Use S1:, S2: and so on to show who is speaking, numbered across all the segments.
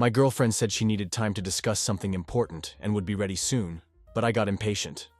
S1: My girlfriend said she needed time to discuss something important and would be ready soon, but I got impatient.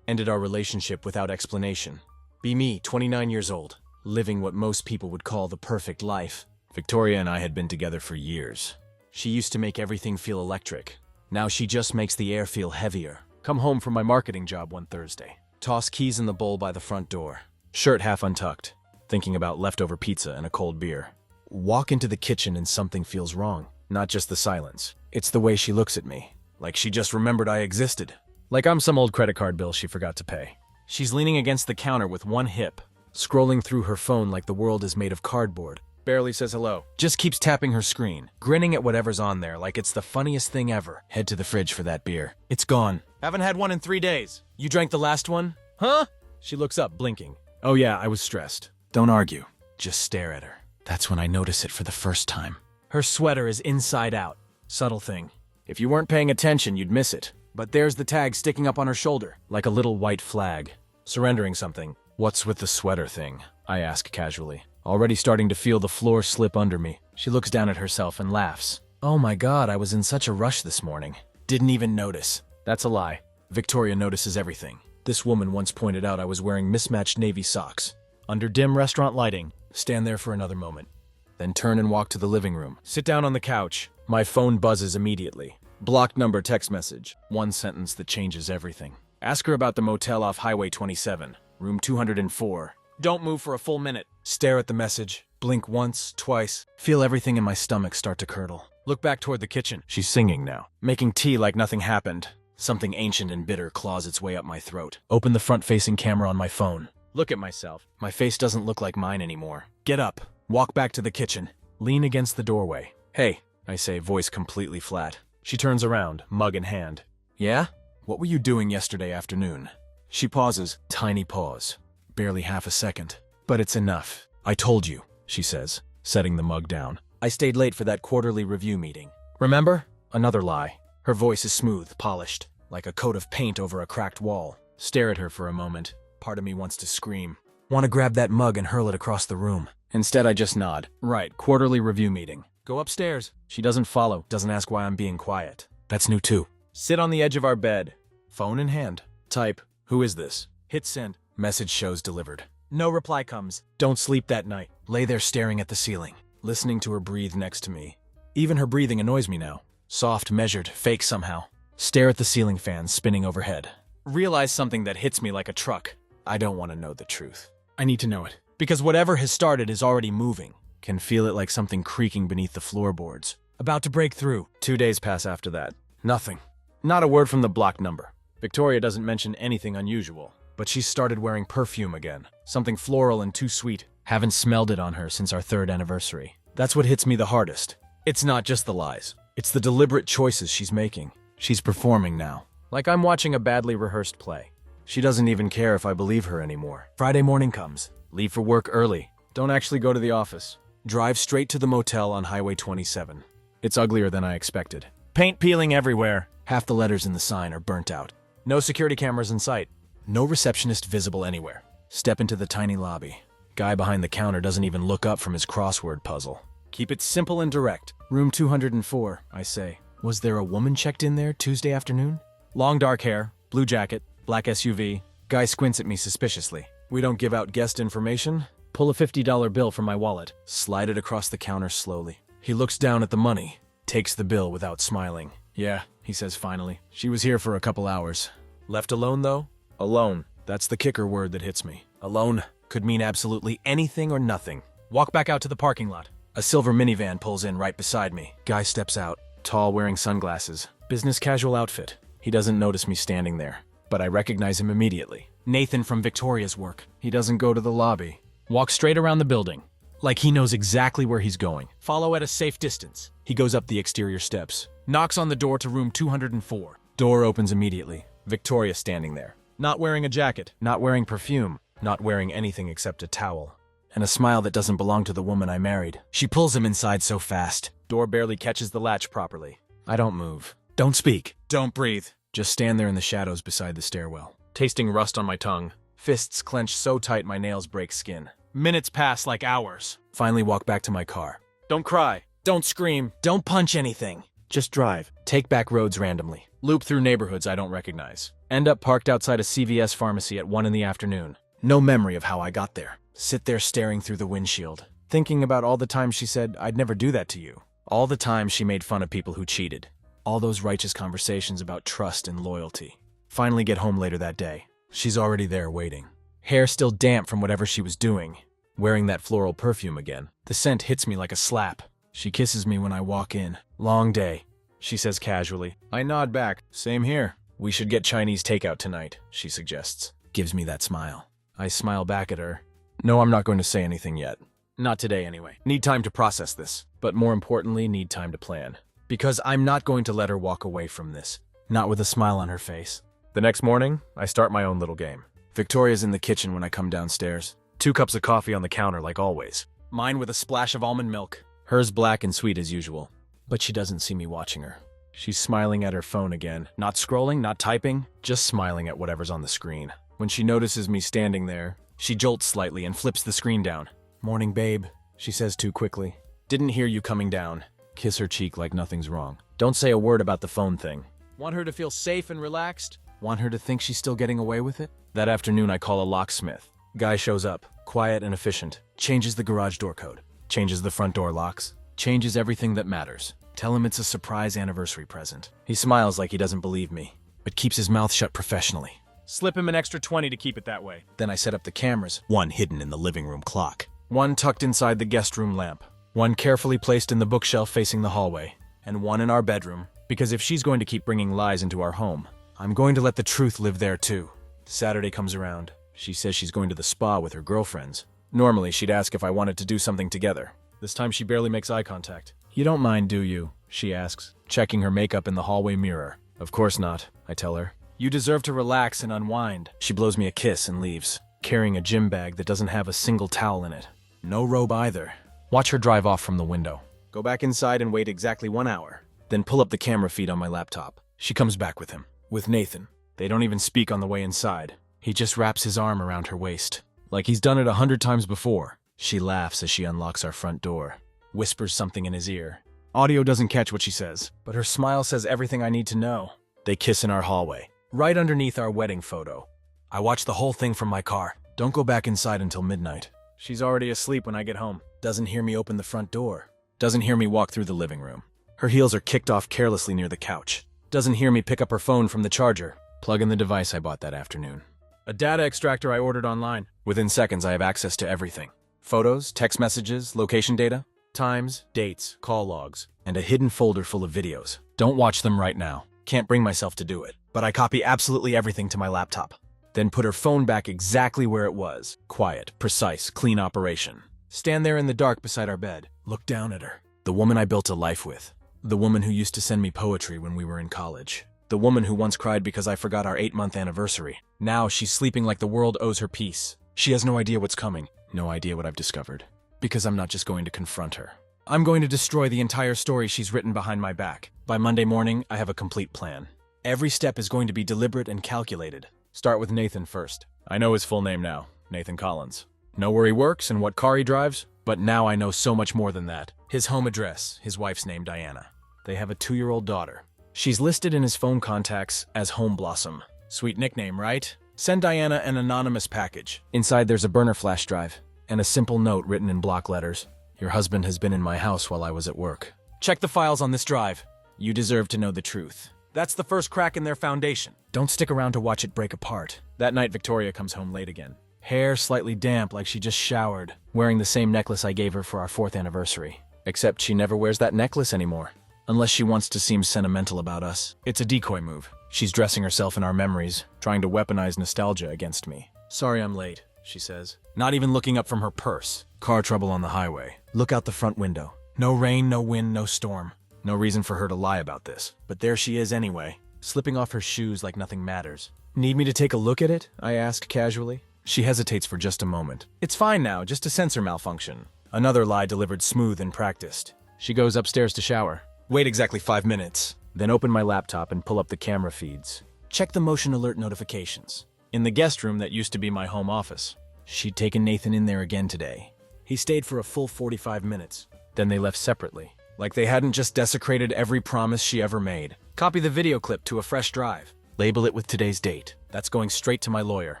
S1: Ended our relationship without explanation. Be me, 29 years old, living what most people would call the perfect life. Victoria and I had been together for years. She used to make everything feel electric. Now she just makes the air feel heavier. Come home from my marketing job one Thursday. Toss keys in the bowl by the front door. Shirt half untucked. Thinking about leftover pizza and a cold beer. Walk into the kitchen and something feels wrong. Not just the silence. It's the way she looks at me. Like she just remembered I existed. Like I'm some old credit card bill she forgot to pay. She's leaning against the counter with one hip, scrolling through her phone like the world is made of cardboard. Barely says hello. Just keeps tapping her screen, grinning at whatever's on there like it's the funniest thing ever. Head to the fridge for that beer. It's gone. Haven't had one in 3 days. You drank the last one? Huh? She looks up, blinking. Oh yeah, I was stressed. Don't argue. Just stare at her. That's when I notice it for the first time. Her sweater is inside out. Subtle thing. If you weren't paying attention, you'd miss it. But there's the tag sticking up on her shoulder, like a little white flag. Surrendering something. What's with the sweater thing? I ask casually. Already starting to feel the floor slip under me. She looks down at herself and laughs. Oh my god, I was in such a rush this morning. Didn't even notice. That's a lie. Victoria notices everything. This woman once pointed out I was wearing mismatched navy socks. Under dim restaurant lighting, stand there for another moment. Then turn and walk to the living room. Sit down on the couch. My phone buzzes immediately. Blocked number text message. One sentence that changes everything. Ask her about the motel off Highway 27, room 204. Don't move for a full minute. Stare at the message. Blink once, twice. Feel everything in my stomach start to curdle. Look back toward the kitchen. She's singing now. Making tea like nothing happened. Something ancient and bitter claws its way up my throat. Open the front-facing camera on my phone. Look at myself. My face doesn't look like mine anymore. Get up. Walk back to the kitchen. Lean against the doorway. Hey, I say, voice completely flat. She turns around, mug in hand. Yeah? What were you doing yesterday afternoon? She pauses. Tiny pause. Barely half a second. But it's enough. I told you, she says, setting the mug down. I stayed late for that quarterly review meeting. Remember? Another lie. Her voice is smooth, polished, like a coat of paint over a cracked wall. Stare at her for a moment. Part of me wants to scream. Want to grab that mug and hurl it across the room. Instead, I just nod. Right, quarterly review meeting. Go upstairs. She doesn't follow, doesn't ask why I'm being quiet. That's new too. Sit on the edge of our bed. Phone in hand. Type, who is this? Hit send. Message shows delivered. No reply comes. Don't sleep that night. Lay there staring at the ceiling, listening to her breathe next to me. Even her breathing annoys me now. Soft, measured, fake somehow. Stare at the ceiling fan spinning overhead. Realize something that hits me like a truck. I don't want to know the truth. I need to know it. Because whatever has started is already moving. Can feel it like something creaking beneath the floorboards. About to break through. 2 days pass after that. Nothing. Not a word from the blocked number. Victoria doesn't mention anything unusual. But she's started wearing perfume again. Something floral and too sweet. Haven't smelled it on her since our 3rd anniversary. That's what hits me the hardest. It's not just the lies. It's the deliberate choices she's making. She's performing now. Like I'm watching a badly rehearsed play. She doesn't even care if I believe her anymore. Friday morning comes. Leave for work early. Don't actually go to the office. Drive straight to the motel on Highway 27. It's uglier than I expected. Paint peeling everywhere. Half the letters in the sign are burnt out. No security cameras in sight. No receptionist visible anywhere. Step into the tiny lobby. Guy behind the counter doesn't even look up from his crossword puzzle. Keep it simple and direct. Room 204, I say. Was there a woman checked in there Tuesday afternoon? Long dark hair, blue jacket, black SUV. Guy squints at me suspiciously. We don't give out guest information. Pull a $50 bill from my wallet. Slide it across the counter slowly. He looks down at the money. Takes the bill without smiling. Yeah, he says finally. She was here for a couple hours. Left alone though? Alone. That's the kicker word that hits me. Alone could mean absolutely anything or nothing. Walk back out to the parking lot. A silver minivan pulls in right beside me. Guy steps out. Tall, wearing sunglasses. Business casual outfit. He doesn't notice me standing there, but I recognize him immediately. Nathan from Victoria's work. He doesn't go to the lobby. Walks straight around the building. Like he knows exactly where he's going. Follow at a safe distance. He goes up the exterior steps. Knocks on the door to room 204. Door opens immediately. Victoria standing there. Not wearing a jacket. Not wearing perfume. Not wearing anything except a towel. And a smile that doesn't belong to the woman I married. She pulls him inside so fast. Door barely catches the latch properly. I don't move. Don't speak. Don't breathe. Just stand there in the shadows beside the stairwell. Tasting rust on my tongue. Fists clench so tight my nails break skin. Minutes pass like hours. Finally walk back to my car. Don't cry. Don't scream. Don't punch anything. Just drive. Take back roads randomly. Loop through neighborhoods I don't recognize. End up parked outside a CVS pharmacy at 1 in the afternoon. No memory of how I got there. Sit there staring through the windshield, thinking about all the times she said, "I'd never do that to you." All the times she made fun of people who cheated. All those righteous conversations about trust and loyalty. Finally get home later that day. She's already there waiting. Hair still damp from whatever she was doing. Wearing that floral perfume again. The scent hits me like a slap. She kisses me when I walk in. "Long day," she says casually. I nod back. "Same here." "We should get Chinese takeout tonight," she suggests. Gives me that smile. I smile back at her. No, I'm not going to say anything yet. Not today, anyway. Need time to process this. But more importantly, need time to plan. Because I'm not going to let her walk away from this. Not with a smile on her face. The next morning, I start my own little game. Victoria's in the kitchen when I come downstairs. 2 cups of coffee on the counter like always. Mine with a splash of almond milk. Hers black and sweet as usual. But she doesn't see me watching her. She's smiling at her phone again. Not scrolling, not typing, just smiling at whatever's on the screen. When she notices me standing there, she jolts slightly and flips the screen down. "Morning, babe," she says too quickly. "Didn't hear you coming down." Kiss her cheek like nothing's wrong. Don't say a word about the phone thing. Want her to feel safe and relaxed? Want her to think she's still getting away with it? That afternoon I call a locksmith. Guy shows up, quiet and efficient. Changes the garage door code. Changes the front door locks. Changes everything that matters. Tell him it's a surprise anniversary present. He smiles like he doesn't believe me, but keeps his mouth shut professionally. Slip him an extra 20 to keep it that way. Then I set up the cameras, one hidden in the living room clock, one tucked inside the guest room lamp, one carefully placed in the bookshelf facing the hallway, and one in our bedroom, because if she's going to keep bringing lies into our home, I'm going to let the truth live there too. Saturday comes around. She says she's going to the spa with her girlfriends. Normally, she'd ask if I wanted to do something together. This time she barely makes eye contact. "You don't mind, do you?" she asks, checking her makeup in the hallway mirror. "Of course not," I tell her. "You deserve to relax and unwind." She blows me a kiss and leaves, carrying a gym bag that doesn't have a single towel in it. No robe either. Watch her drive off from the window. Go back inside and wait exactly 1 hour. Then pull up the camera feed on my laptop. She comes back with him. With Nathan. They don't even speak on the way inside. He just wraps his arm around her waist. Like he's done it 100 times before. She laughs as she unlocks our front door. Whispers something in his ear. Audio doesn't catch what she says, but her smile says everything I need to know. They kiss in our hallway, right underneath our wedding photo. I watch the whole thing from my car. Don't go back inside until midnight. She's already asleep when I get home. Doesn't hear me open the front door. Doesn't hear me walk through the living room. Her heels are kicked off carelessly near the couch. Doesn't hear me pick up her phone from the charger. Plug in the device I bought that afternoon. A data extractor I ordered online. Within seconds, I have access to everything. Photos, text messages, location data, times, dates, call logs, and a hidden folder full of videos. Don't watch them right now. Can't bring myself to do it. But I copy absolutely everything to my laptop. Then put her phone back exactly where it was. Quiet, precise, clean operation. Stand there in the dark beside our bed. Look down at her. The woman I built a life with. The woman who used to send me poetry when we were in college. The woman who once cried because I forgot our 8-month anniversary. Now she's sleeping like the world owes her peace. She has no idea what's coming. No idea what I've discovered. Because I'm not just going to confront her. I'm going to destroy the entire story she's written behind my back. By Monday morning, I have a complete plan. Every step is going to be deliberate and calculated. Start with Nathan first. I know his full name now. Nathan Collins. Know where he works and what car he drives, but now I know so much more than that. His home address, his wife's name Diana. They have a 2-year-old daughter. She's listed in his phone contacts as Home Blossom. Sweet nickname, right? Send Diana an anonymous package. Inside there's a burner flash drive and a simple note written in block letters. Your husband has been in my house while I was at work. Check the files on this drive. You deserve to know the truth. That's the first crack in their foundation. Don't stick around to watch it break apart. That night, Victoria comes home late again. Hair slightly damp like she just showered, wearing the same necklace I gave her for our 4th anniversary. Except she never wears that necklace anymore. Unless she wants to seem sentimental about us. It's a decoy move. She's dressing herself in our memories, trying to weaponize nostalgia against me. Sorry I'm late, she says. Not even looking up from her purse. Car trouble on the highway. Look out the front window. No rain, no wind, no storm. No reason for her to lie about this. But there she is anyway, slipping off her shoes like nothing matters. Need me to take a look at it? I ask casually. She hesitates for just a moment. It's fine now, just a sensor malfunction. Another lie delivered smooth and practiced. She goes upstairs to shower. Wait exactly 5 minutes. Then open my laptop and pull up the camera feeds. Check the motion alert notifications. In the guest room that used to be my home office. She'd taken Nathan in there again today. He stayed for a full 45 minutes. Then they left separately. Like they hadn't just desecrated every promise she ever made. Copy the video clip to a fresh drive. Label it with today's date. That's going straight to my lawyer.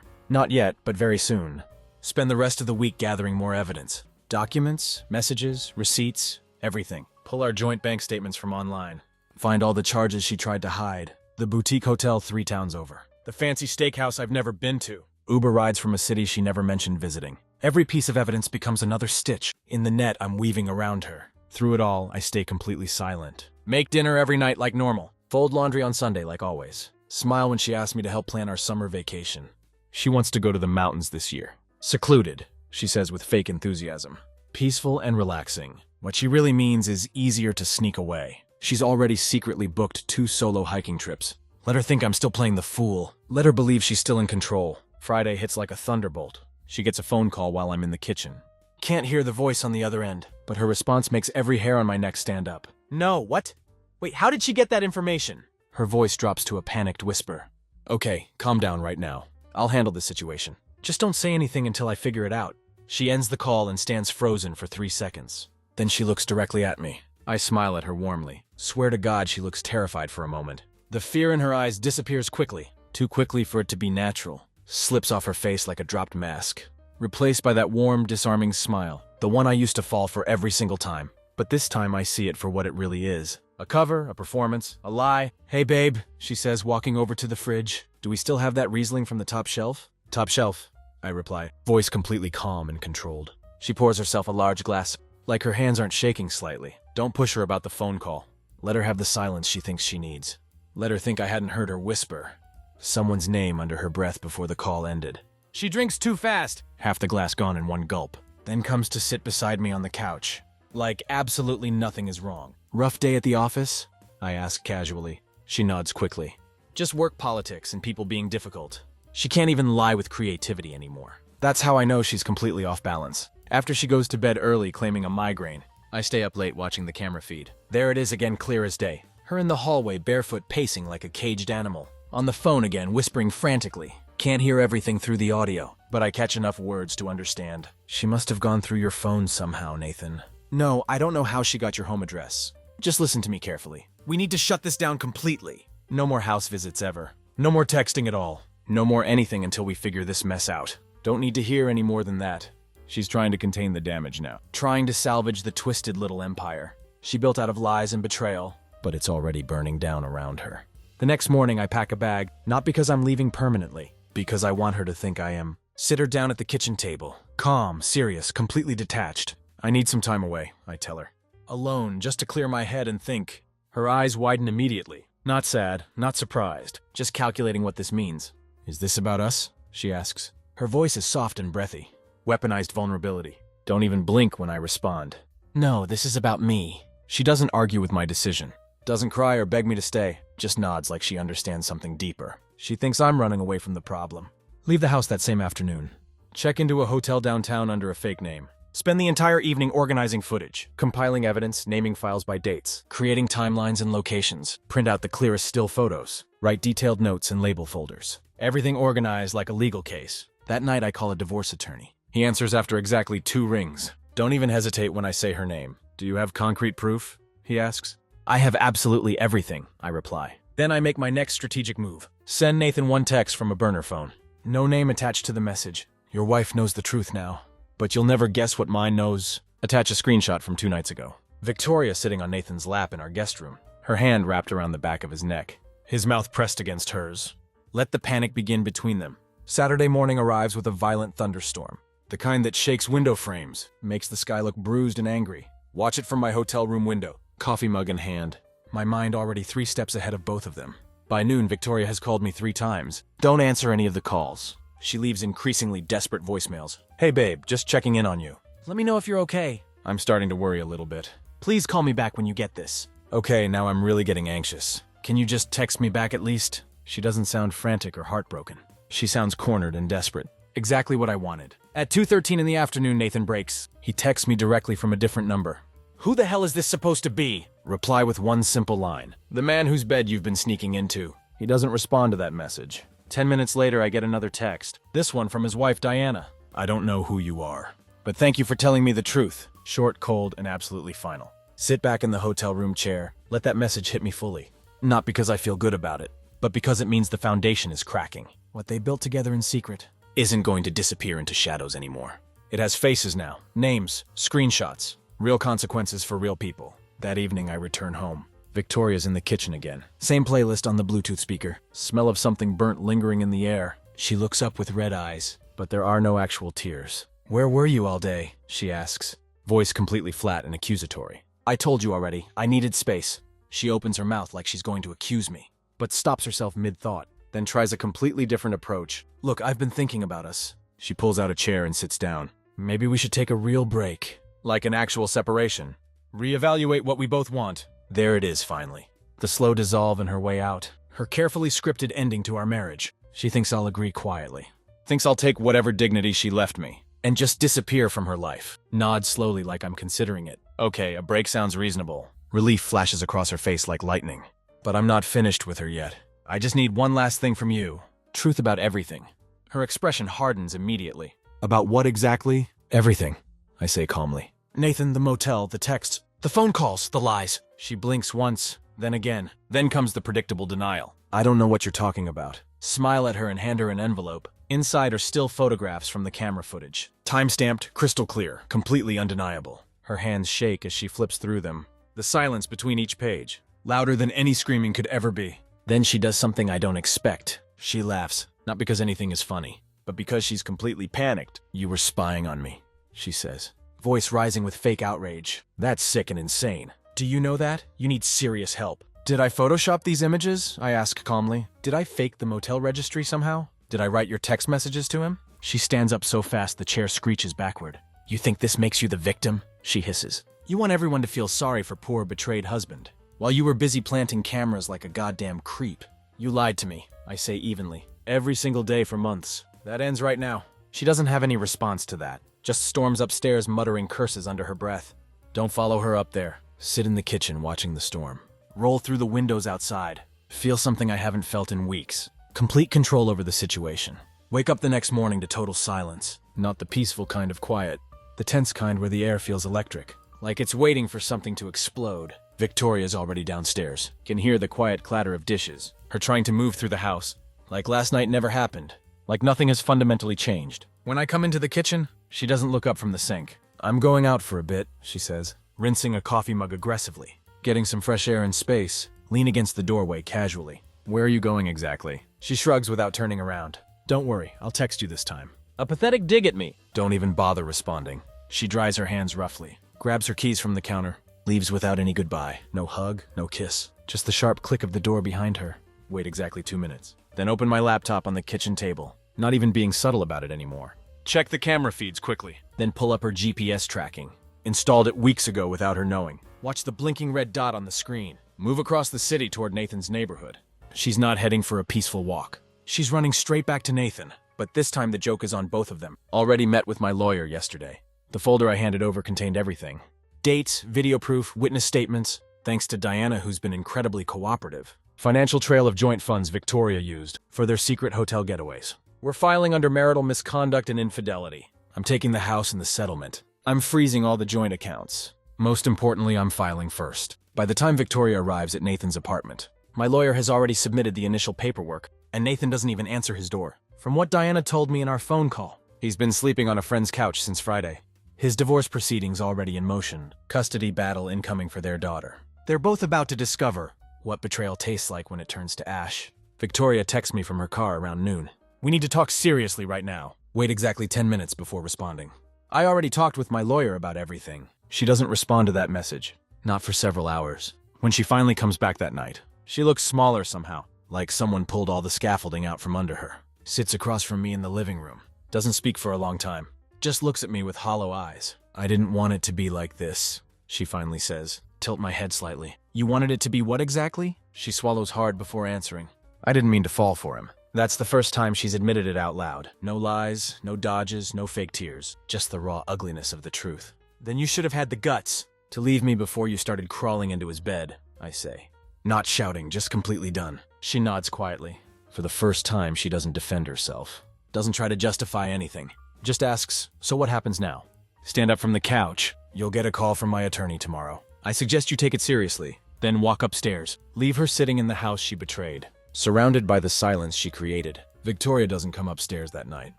S1: Not yet, but very soon. Spend the rest of the week gathering more evidence. Documents, messages, receipts, everything. Pull our joint bank statements from online. Find all the charges she tried to hide. The boutique hotel 3 towns over. The fancy steakhouse I've never been to. Uber rides from a city she never mentioned visiting. Every piece of evidence becomes another stitch in the net I'm weaving around her. Through it all, I stay completely silent. Make dinner every night like normal. Fold laundry on Sunday like always. Smile when she asks me to help plan our summer vacation. She wants to go to the mountains this year. Secluded, she says with fake enthusiasm. Peaceful and relaxing. What she really means is easier to sneak away. She's already secretly booked 2 solo hiking trips. Let her think I'm still playing the fool. Let her believe she's still in control. Friday hits like a thunderbolt. She gets a phone call while I'm in the kitchen. Can't hear the voice on the other end, but her response makes every hair on my neck stand up. No, what? Wait, how did she get that information? Her voice drops to a panicked whisper. Okay, calm down right now. I'll handle this situation. Just don't say anything until I figure it out. She ends the call and stands frozen for 3 seconds. Then she looks directly at me. I smile at her warmly. Swear to God she looks terrified for a moment. The fear in her eyes disappears quickly. Too quickly for it to be natural. Slips off her face like a dropped mask. Replaced by that warm, disarming smile. The one I used to fall for every single time. But this time I see it for what it really is. A cover, a performance, a lie. Hey babe, she says, walking over to the fridge. Do we still have that Riesling from the top shelf? Top shelf, I reply, voice completely calm and controlled. She pours herself a large glass, like her hands aren't shaking slightly. Don't push her about the phone call. Let her have the silence she thinks she needs. Let her think I hadn't heard her whisper someone's name under her breath before the call ended. She drinks too fast. Half the glass gone in one gulp. Then comes to sit beside me on the couch. Like absolutely nothing is wrong. Rough day at the office? I ask casually. She nods quickly. Just work politics and people being difficult. She can't even lie with creativity anymore. That's how I know she's completely off balance. After she goes to bed early claiming a migraine, I stay up late watching the camera feed. There it is again, clear as day. Her in the hallway, barefoot, pacing like a caged animal. On the phone again, whispering frantically. Can't hear everything through the audio, but I catch enough words to understand. She must have gone through your phone somehow, Nathan. No, I don't know how she got your home address. Just listen to me carefully. We need to shut this down completely. No more house visits ever. No more texting at all. No more anything until we figure this mess out. Don't need to hear any more than that. She's trying to contain the damage now. Trying to salvage the twisted little empire she built out of lies and betrayal, but it's already burning down around her. The next morning I pack a bag, not because I'm leaving permanently, because I want her to think I am. Sit her down at the kitchen table, calm, serious, completely detached. I need some time away, I tell her. Alone, just to clear my head and think. Her eyes widen immediately. Not sad, not surprised, just calculating what this means. Is this about us? She asks. Her voice is soft and breathy. Weaponized vulnerability. Don't even blink when I respond. No, this is about me. She doesn't argue with my decision. Doesn't cry or beg me to stay. Just nods like she understands something deeper. She thinks I'm running away from the problem. Leave the house that same afternoon. Check into a hotel downtown under a fake name. Spend the entire evening organizing footage, compiling evidence, naming files by dates, creating timelines and locations, print out the clearest still photos, write detailed notes and label folders. Everything organized like a legal case. That night I call a divorce attorney. He answers after exactly 2 rings. Don't even hesitate when I say her name. Do you have concrete proof? He asks. I have absolutely everything, I reply. Then I make my next strategic move. Send Nathan 1 text from a burner phone. No name attached to the message. Your wife knows the truth now. But you'll never guess what mine knows. Attach a screenshot from 2 nights ago. Victoria sitting on Nathan's lap in our guest room. Her hand wrapped around the back of his neck. His mouth pressed against hers. Let the panic begin between them. Saturday morning arrives with a violent thunderstorm. The kind that shakes window frames, makes the sky look bruised and angry. Watch it from my hotel room window, coffee mug in hand. My mind already 3 steps ahead of both of them. By noon, Victoria has called me 3 times. Don't answer any of the calls. She leaves increasingly desperate voicemails. Hey babe, just checking in on you. Let me know if you're okay. I'm starting to worry a little bit. Please call me back when you get this. Okay, now I'm really getting anxious. Can you just text me back at least? She doesn't sound frantic or heartbroken. She sounds cornered and desperate. Exactly what I wanted. At 2:13 in the afternoon, Nathan breaks. He texts me directly from a different number. Who the hell is this supposed to be? Reply with 1 simple line. The man whose bed you've been sneaking into. He doesn't respond to that message. 10 minutes later, I get another text. This one from his wife, Diana. I don't know who you are, but thank you for telling me the truth. Short, cold, and absolutely final. Sit back in the hotel room chair, let that message hit me fully. Not because I feel good about it, but because it means the foundation is cracking. What they built together in secret isn't going to disappear into shadows anymore. It has faces now, names, screenshots, real consequences for real people. That evening I return home. Victoria's in the kitchen again. Same playlist on the Bluetooth speaker. Smell of something burnt lingering in the air. She looks up with red eyes, but there are no actual tears. "Where were you all day?" she asks, voice completely flat and accusatory. "I told you already, I needed space." She opens her mouth like she's going to accuse me, but stops herself mid-thought, then tries a completely different approach. "Look, I've been thinking about us." She pulls out a chair and sits down. "Maybe we should take a real break. Like an actual separation. Reevaluate what we both want." There it is, finally. The slow dissolve in her way out. Her carefully scripted ending to our marriage. She thinks I'll agree quietly. Thinks I'll take whatever dignity she left me and just disappear from her life. Nods slowly like I'm considering it. Okay, a break sounds reasonable. Relief flashes across her face like lightning. But I'm not finished with her yet. I just need one last thing from you. Truth about everything. Her expression hardens immediately. "About what exactly?" "Everything," I say calmly. "Nathan, the motel, the texts, the phone calls, the lies." She blinks once, then again. Then comes the predictable denial. "I don't know what you're talking about." Smile at her and hand her an envelope. Inside are still photographs from the camera footage. Time-stamped, crystal clear, completely undeniable. Her hands shake as she flips through them. The silence between each page, louder than any screaming could ever be. Then she does something I don't expect. She laughs, not because anything is funny, but because she's completely panicked. "You were spying on me," she says, voice rising with fake outrage. "That's sick and insane. Do you know that? You need serious help." "Did I Photoshop these images?" I ask calmly. "Did I fake the motel registry somehow? Did I write your text messages to him?" She stands up so fast the chair screeches backward. "You think this makes you the victim?" she hisses. "You want everyone to feel sorry for poor betrayed husband, while you were busy planting cameras like a goddamn creep. You lied to me," I say evenly, "every single day for months. That ends right now." She doesn't have any response to that, just storms upstairs muttering curses under her breath. Don't follow her up there. Sit in the kitchen watching the storm. Roll through the windows outside. Feel something I haven't felt in weeks. Complete control over the situation. Wake up the next morning to total silence. Not the peaceful kind of quiet. The tense kind where the air feels electric. Like it's waiting for something to explode. Victoria's already downstairs. Can hear the quiet clatter of dishes. Her trying to move through the house. Like last night never happened. Like nothing has fundamentally changed. When I come into the kitchen, she doesn't look up from the sink. "I'm going out for a bit," she says, rinsing a coffee mug aggressively. "Getting some fresh air and space." Lean against the doorway casually. "Where are you going exactly?" She shrugs without turning around. "Don't worry, I'll text you this time." A pathetic dig at me. Don't even bother responding. She dries her hands roughly, grabs her keys from the counter, leaves without any goodbye. No hug, no kiss. Just the sharp click of the door behind her. Wait exactly 2 minutes. Then open my laptop on the kitchen table, not even being subtle about it anymore. Check the camera feeds quickly. Then pull up her GPS tracking. Installed it weeks ago without her knowing. Watch the blinking red dot on the screen. Move across the city toward Nathan's neighborhood. She's not heading for a peaceful walk. She's running straight back to Nathan. But this time the joke is on both of them. Already met with my lawyer yesterday. The folder I handed over contained everything. Dates, video proof, witness statements. Thanks to Diana, who's been incredibly cooperative. Financial trail of joint funds Victoria used for their secret hotel getaways. We're filing under marital misconduct and infidelity. I'm taking the house and the settlement. I'm freezing all the joint accounts. Most importantly, I'm filing first. By the time Victoria arrives at Nathan's apartment, my lawyer has already submitted the initial paperwork, and Nathan doesn't even answer his door. From what Diana told me in our phone call, he's been sleeping on a friend's couch since Friday. His divorce proceedings already in motion. Custody battle incoming for their daughter. They're both about to discover what betrayal tastes like when it turns to ash. Victoria texts me from her car around noon. "We need to talk seriously right now." Wait exactly 10 minutes before responding. I already talked with my lawyer about everything. She doesn't respond to that message. Not for several hours. When she finally comes back that night, she looks smaller somehow, like someone pulled all the scaffolding out from under her. Sits across from me in the living room. Doesn't speak for a long time. Just looks at me with hollow eyes. "I didn't want it to be like this," she finally says. Tilt my head slightly. "You wanted it to be what exactly?" She swallows hard before answering. I didn't mean to fall for him. That's the first time she's admitted it out loud. No lies, no dodges, no fake tears. Just the raw ugliness of the truth. "Then you should have had the guts to leave me before you started crawling into his bed," I say. Not shouting, just completely done. She nods quietly. For the first time, she doesn't defend herself. Doesn't try to justify anything. Just asks, "So what happens now?" Stand up from the couch. "You'll get a call from my attorney tomorrow." I suggest you take it seriously, then walk upstairs. Leave her sitting in the house she betrayed, surrounded by the silence she created. Victoria doesn't come upstairs that night.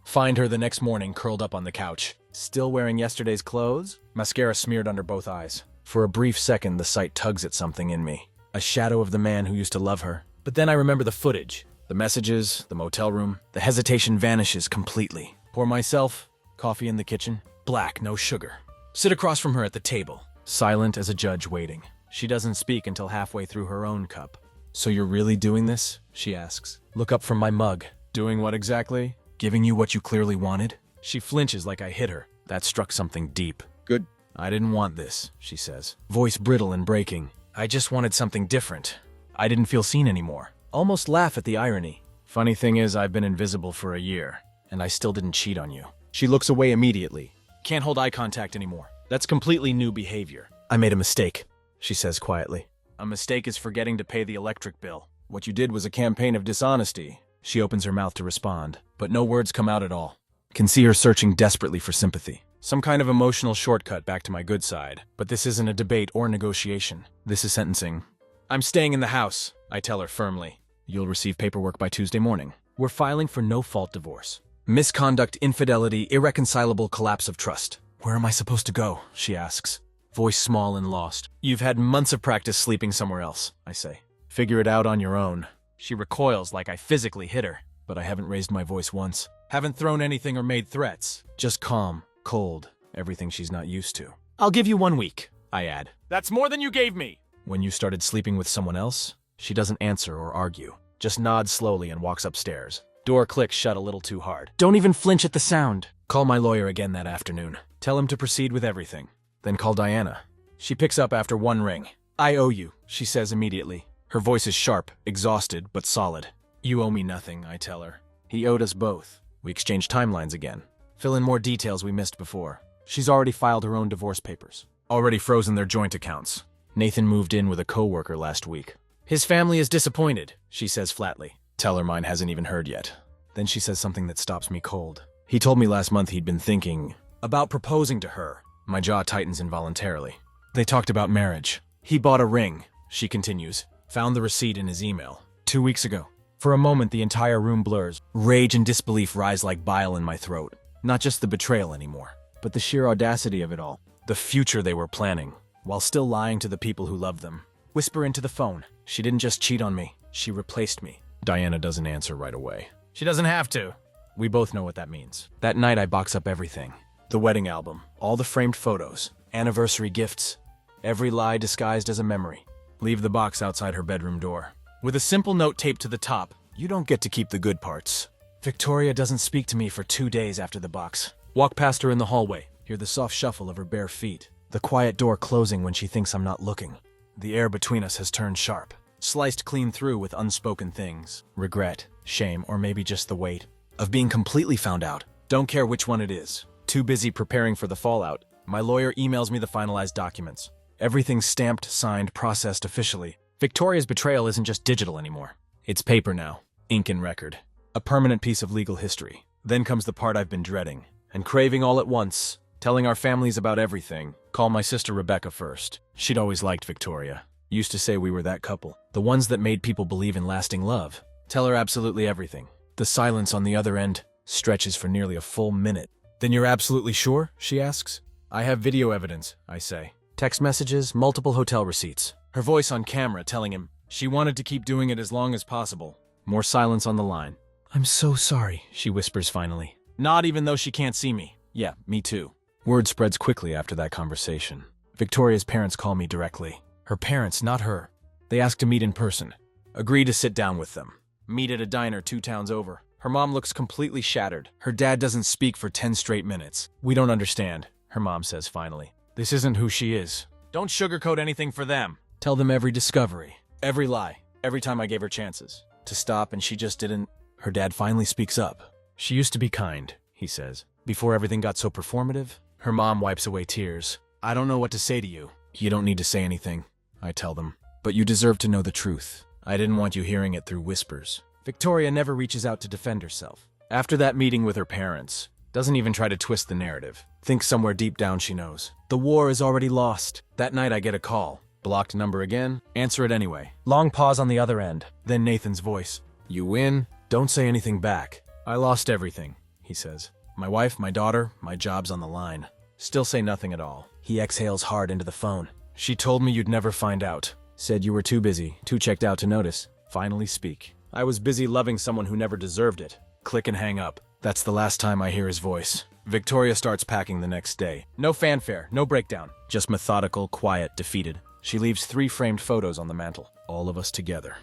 S1: Find her the next morning curled up on the couch, still wearing yesterday's clothes, mascara smeared under both eyes. For a brief second, the sight tugs at something in me, a shadow of the man who used to love her. But then I remember the footage, the messages, the motel room. The hesitation vanishes completely. Pour myself coffee in the kitchen, black, no sugar. Sit across from her at the table, silent as a judge waiting. She doesn't speak until halfway through her own cup. So you're really doing this? She asks. Look up from my mug. Doing what exactly? Giving you what you clearly wanted? She flinches like I hit her. That struck something deep. Good. I didn't want this, she says, voice brittle and breaking. I just wanted something different. I didn't feel seen anymore. Almost laugh at the irony. Funny thing is, I've been invisible for a year, and I still didn't cheat on you. She looks away immediately. Can't hold eye contact anymore. That's completely new behavior. I made a mistake, she says quietly. A mistake is forgetting to pay the electric bill. What you did was a campaign of dishonesty. She opens her mouth to respond, but no words come out at all. Can see her searching desperately for sympathy. Some kind of emotional shortcut back to my good side. But this isn't a debate or negotiation. This is sentencing. I'm staying in the house, I tell her firmly. You'll receive paperwork by Tuesday morning. We're filing for no-fault divorce. Misconduct, infidelity, irreconcilable collapse of trust. Where am I supposed to go? She asks, voice small and lost. You've had months of practice sleeping somewhere else, I say. Figure it out on your own. She recoils like I physically hit her, but I haven't raised my voice once. Haven't thrown anything or made threats. Just calm, cold, everything she's not used to. I'll give you 1 week, I add. That's more than you gave me! When you started sleeping with someone else? She doesn't answer or argue, just nods slowly and walks upstairs. Door clicks shut a little too hard. Don't even flinch at the sound. Call my lawyer again that afternoon. Tell him to proceed with everything. Then call Diana. She picks up after 1 ring. I owe you, she says immediately. Her voice is sharp, exhausted, but solid. You owe me nothing, I tell her. He owed us both. We exchange timelines again. Fill in more details we missed before. She's already filed her own divorce papers. Already frozen their joint accounts. Nathan moved in with a coworker last week. His family is disappointed, she says flatly. Tell her mine hasn't even heard yet. Then she says something that stops me cold. He told me last month he'd been thinking about proposing to her. My jaw tightens involuntarily. They talked about marriage. He bought a ring, she continues. Found the receipt in his email. 2 weeks ago. For a moment, the entire room blurs. Rage and disbelief rise like bile in my throat. Not just the betrayal anymore, but the sheer audacity of it all. The future they were planning, while still lying to the people who loved them. Whisper into the phone. She didn't just cheat on me. She replaced me. Diana doesn't answer right away. She doesn't have to. We both know what that means. That night, I box up everything. The wedding album, all the framed photos, anniversary gifts, every lie disguised as a memory. Leave the box outside her bedroom door. With a simple note taped to the top, you don't get to keep the good parts. Victoria doesn't speak to me for 2 days after the box. Walk past her in the hallway, hear the soft shuffle of her bare feet, the quiet door closing when she thinks I'm not looking. The air between us has turned sharp, sliced clean through with unspoken things. Regret, shame, or maybe just the weight of being completely found out. Don't care which one it is. Too busy preparing for the fallout. My lawyer emails me the finalized documents. Everything's stamped, signed, processed officially. Victoria's betrayal isn't just digital anymore. It's paper now, ink and record. A permanent piece of legal history. Then comes the part I've been dreading and craving all at once, telling our families about everything. Call my sister Rebecca first. She'd always liked Victoria. Used to say we were that couple. The ones that made people believe in lasting love. Tell her absolutely everything. The silence on the other end stretches for nearly a full minute. Then you're absolutely sure? She asks. I have video evidence, I say. Text messages, multiple hotel receipts. Her voice on camera telling him she wanted to keep doing it as long as possible. More silence on the line. I'm so sorry, she whispers finally. Not even though she can't see me. Yeah, me too. Word spreads quickly after that conversation. Victoria's parents call me directly. Her parents, not her. They ask to meet in person. Agree to sit down with them. Meet at a diner 2 towns over. Her mom looks completely shattered. Her dad doesn't speak for 10 straight minutes. We don't understand, her mom says finally. This isn't who she is. Don't sugarcoat anything for them. Tell them every discovery, every lie, every time I gave her chances to stop and she just didn't. Her dad finally speaks up. She used to be kind, he says, before everything got so performative. Her mom wipes away tears. I don't know what to say to you. You don't need to say anything, I tell them. But you deserve to know the truth. I didn't want you hearing it through whispers. Victoria never reaches out to defend herself. After that meeting with her parents, Doesn't even try to twist the narrative. Thinks somewhere deep down she knows. The war is already lost. That night I get a call. Blocked number again. Answer it anyway. Long pause on the other end. Then Nathan's voice. You win. Don't say anything back. I lost everything, he says. My wife, my daughter, my job's on the line. Still say nothing at all. He exhales hard into the phone. She told me you'd never find out. Said you were too busy, too checked out to notice. Finally speak. I was busy loving someone who never deserved it. Click and hang up. That's the last time I hear his voice. Victoria starts packing the next day. No fanfare, no breakdown. Just methodical, quiet, defeated. She leaves 3 framed photos on the mantel. All of us together.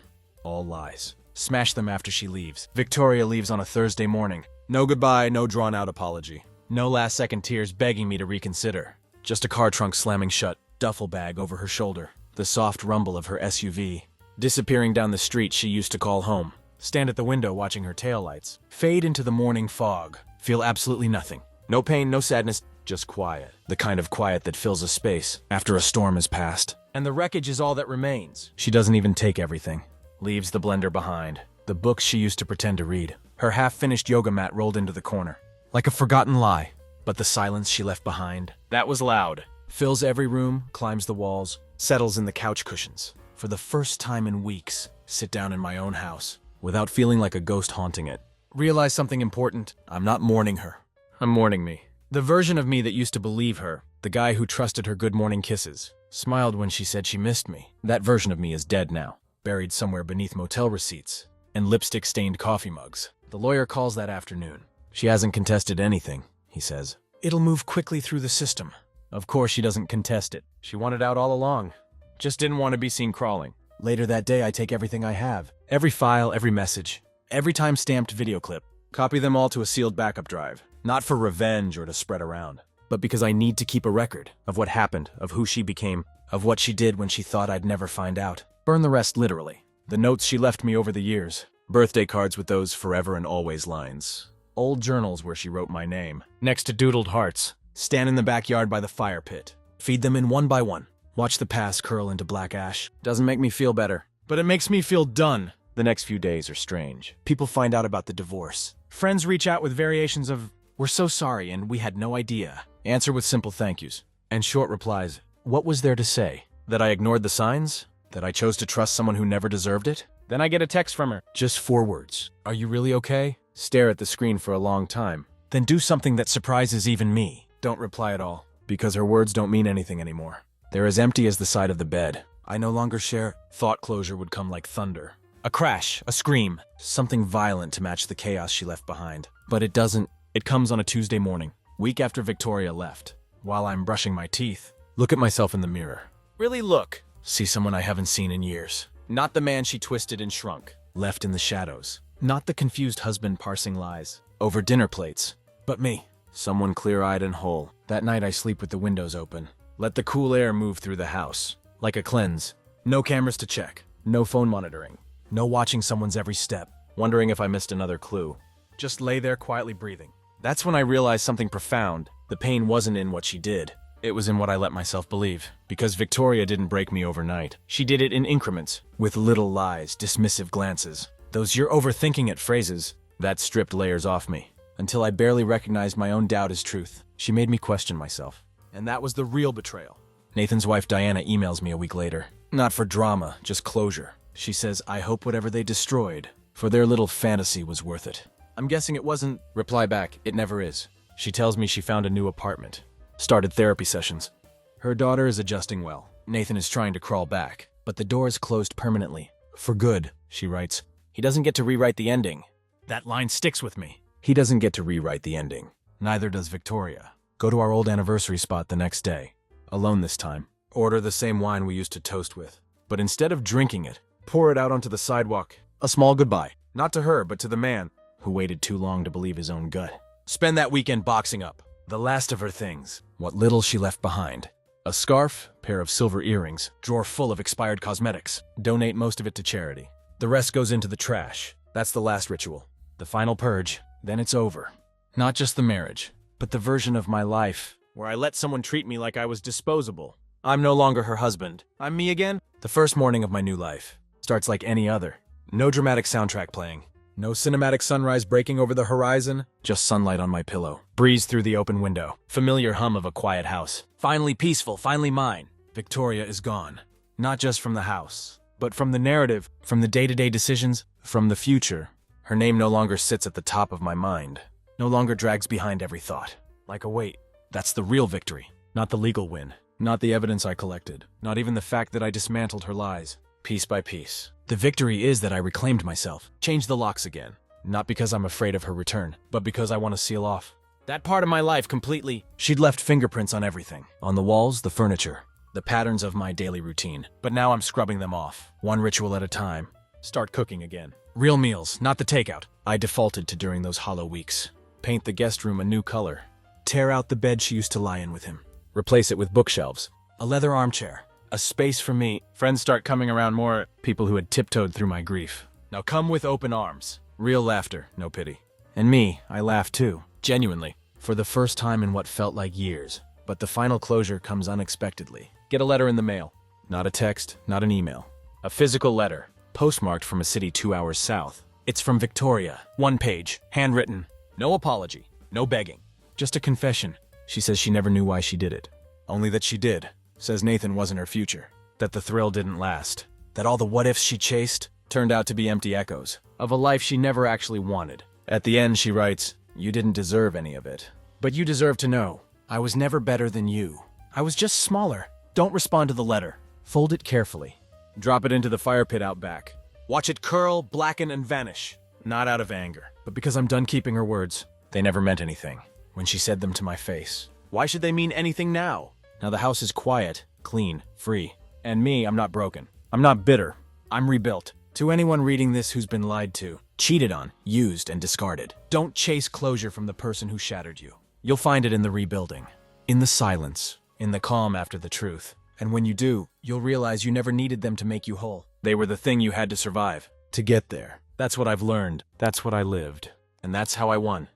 S1: All lies. Smash them after she leaves. Victoria leaves on a Thursday morning. No goodbye, no drawn-out apology. No last-second tears begging me to reconsider. Just a car trunk slamming shut, duffel bag over her shoulder. The soft rumble of her SUV. Disappearing down the street she used to call home. Stand at the window watching her taillights. Fade into the morning fog. Feel absolutely nothing. No pain, no sadness, just quiet. The kind of quiet that fills a space after a storm has passed. And the wreckage is all that remains. She doesn't even take everything. Leaves the blender behind. The books she used to pretend to read. Her half-finished yoga mat rolled into the corner. Like a forgotten lie. But the silence she left behind, that was loud. Fills every room, climbs the walls, settles in the couch cushions. For the first time in weeks, sit down in my own house, without feeling like a ghost haunting it. Realize something important. I'm not mourning her. I'm mourning me. The version of me that used to believe her, the guy who trusted her good morning kisses, smiled when she said she missed me. That version of me is dead now, buried somewhere beneath motel receipts and lipstick-stained coffee mugs. The lawyer calls that afternoon. She hasn't contested anything, he says. It'll move quickly through the system. Of course she doesn't contest it. She wanted out all along. Just didn't want to be seen crawling. Later that day I take everything I have. Every file, every message, every time-stamped video clip. Copy them all to a sealed backup drive. Not for revenge or to spread around, but because I need to keep a record of what happened, of who she became, of what she did when she thought I'd never find out. Burn the rest literally. The notes she left me over the years. Birthday cards with those forever and always lines. Old journals where she wrote my name. Next to doodled hearts. Stand in the backyard by the fire pit. Feed them in one by one. Watch the past curl into black ash. Doesn't make me feel better, but it makes me feel done. The next few days are strange. People find out about the divorce. Friends reach out with variations of, "We're so sorry and we had no idea." Answer with simple thank yous. And short replies. What was there to say? That I ignored the signs? That I chose to trust someone who never deserved it? Then I get a text from her. Just 4 words. Are you really okay? Stare at the screen for a long time. Then do something that surprises even me. Don't reply at all, because her words don't mean anything anymore. They're as empty as the side of the bed. I no longer share. Thought closure would come like thunder. A crash, a scream, something violent to match the chaos she left behind. But it doesn't. It comes on a Tuesday morning, week after Victoria left. While I'm brushing my teeth, look at myself in the mirror. Really look. See someone I haven't seen in years. Not the man she twisted and shrunk, left in the shadows. Not the confused husband parsing lies over dinner plates, but me. Someone clear-eyed and whole. That night I sleep with the windows open. Let the cool air move through the house. Like a cleanse. No cameras to check. No phone monitoring. No watching someone's every step. Wondering if I missed another clue. Just lay there quietly breathing. That's when I realized something profound. The pain wasn't in what she did. It was in what I let myself believe. Because Victoria didn't break me overnight. She did it in increments. With little lies, dismissive glances. Those "you're overthinking it" phrases. That stripped layers off me. Until I barely recognized my own doubt as truth. She made me question myself. And that was the real betrayal. Nathan's wife Diana emails me a week later. Not for drama, just closure. She says, I hope whatever they destroyed, for their little fantasy, was worth it. I'm guessing it wasn't. Reply back, it never is. She tells me she found a new apartment. Started therapy sessions. Her daughter is adjusting well. Nathan is trying to crawl back, but the door is closed permanently. For good, she writes. He doesn't get to rewrite the ending. That line sticks with me. He doesn't get to rewrite the ending. Neither does Victoria. Go to our old anniversary spot the next day. Alone this time. Order the same wine we used to toast with. But instead of drinking it, pour it out onto the sidewalk. A small goodbye. Not to her, but to the man who waited too long to believe his own gut. Spend that weekend boxing up. The last of her things. What little she left behind. A scarf, pair of silver earrings, drawer full of expired cosmetics. Donate most of it to charity. The rest goes into the trash. That's the last ritual. The final purge. Then it's over. Not just the marriage, but the version of my life where I let someone treat me like I was disposable. I'm no longer her husband. I'm me again. The first morning of my new life starts like any other. No dramatic soundtrack playing. No cinematic sunrise breaking over the horizon, just sunlight on my pillow. Breeze through the open window. Familiar hum of a quiet house. Finally peaceful, finally mine. Victoria is gone. Not just from the house, but from the narrative, from the day-to-day decisions, from the future. Her name no longer sits at the top of my mind. No longer drags behind every thought. Like a weight. That's the real victory. Not the legal win. Not the evidence I collected. Not even the fact that I dismantled her lies. Piece by piece. The victory is that I reclaimed myself. Changed the locks again. Not because I'm afraid of her return, but because I want to seal off that part of my life completely. She'd left fingerprints on everything. On the walls, the furniture. The patterns of my daily routine. But now I'm scrubbing them off. One ritual at a time. Start cooking again. Real meals, not the takeout I defaulted to during those hollow weeks. Paint the guest room a new color. Tear out the bed she used to lie in with him. Replace it with bookshelves. A leather armchair. A space for me. Friends start coming around more. People who had tiptoed through my grief. Now come with open arms. Real laughter, no pity. And me, I laugh too. Genuinely. For the first time in what felt like years. But the final closure comes unexpectedly. Get a letter in the mail. Not a text, not an email. A physical letter. Postmarked from a city 2 hours south. It's from Victoria. 1 page. Handwritten. No apology. No begging. Just a confession. She says she never knew why she did it. Only that she did. Says Nathan wasn't her future. That the thrill didn't last. That all the what-ifs she chased turned out to be empty echoes of a life she never actually wanted. At the end, she writes, "You didn't deserve any of it. But you deserve to know. I was never better than you. I was just smaller. Don't respond to the letter. Fold it carefully. Drop it into the fire pit out back. Watch it curl, blacken, and vanish. Not out of anger, but because I'm done keeping her words. They never meant anything when she said them to my face. Why should they mean anything now? Now the house is quiet, clean, free. And me, I'm not broken. I'm not bitter. I'm rebuilt. To anyone reading this who's been lied to, cheated on, used, and discarded, don't chase closure from the person who shattered you. You'll find it in the rebuilding. In the silence. In the calm after the truth. And when you do, you'll realize you never needed them to make you whole. They were the thing you had to survive. To get there. That's what I've learned. That's what I lived. And that's how I won.